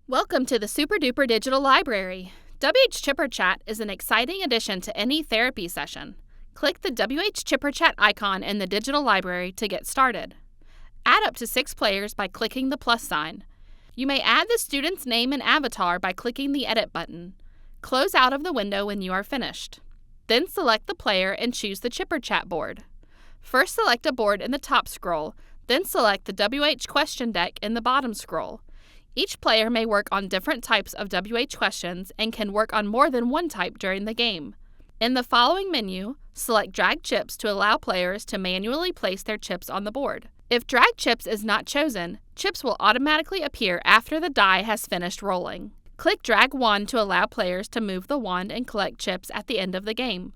Welcome to the Super Duper Digital Library. WH Chipper Chat is an exciting addition to any therapy session. Click the WH Chipper Chat icon in the digital library to get started. Add up to 6 players by clicking the plus sign. You may add the student's name and avatar by clicking the Edit button. Close out of the window when you are finished. Then select the player and choose the Chipper Chat board. First select a board in the top scroll, then select the WH question deck in the bottom scroll. Each player may work on different types of WH questions and can work on more than one type during the game. In the following menu, select Drag Chips to allow players to manually place their chips on the board. If Drag Chips is not chosen, chips will automatically appear after the die has finished rolling. Click Drag Wand to allow players to move the wand and collect chips at the end of the game.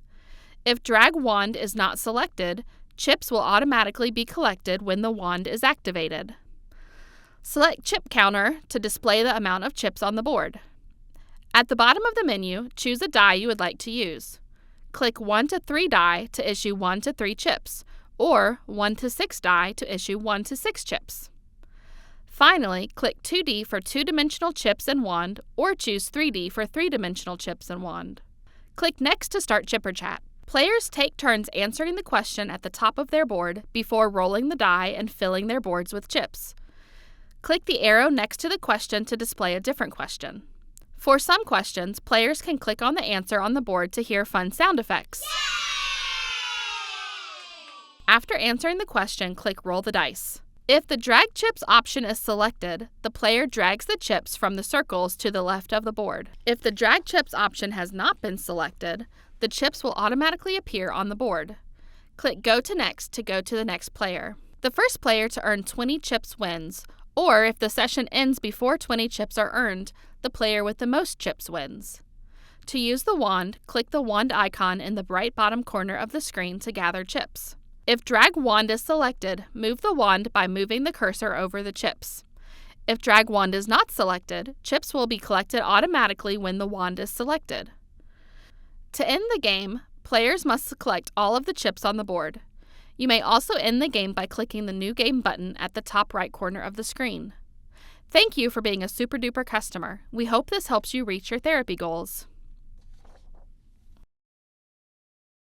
If Drag Wand is not selected, chips will automatically be collected when the wand is activated. Select Chip Counter to display the amount of chips on the board. At the bottom of the menu, choose a die you would like to use. Click 1 to 3 die to issue 1 to 3 chips, or 1 to 6 die to issue 1 to 6 chips. Finally, click 2D for 2-dimensional chips and wand, or choose 3D for 3-dimensional chips and wand. Click Next to start Chipper Chat. Players take turns answering the question at the top of their board before rolling the die and filling their boards with chips. Click the arrow next to the question to display a different question. For some questions, players can click on the answer on the board to hear fun sound effects. After answering the question, click Roll the Dice. If the Drag Chips option is selected, the player drags the chips from the circles to the left of the board. If the Drag Chips option has not been selected, the chips will automatically appear on the board. Click Go to Next to go to the next player. The first player to earn 20 chips wins, or if the session ends before 20 chips are earned, the player with the most chips wins. To use the wand, click the wand icon in the right bottom corner of the screen to gather chips. If Drag Wand is selected, move the wand by moving the cursor over the chips. If Drag Wand is not selected, chips will be collected automatically when the wand is selected. To end the game, players must collect all of the chips on the board. You may also end the game by clicking the New Game button at the top right corner of the screen. Thank you for being a Super Duper customer. We hope this helps you reach your therapy goals.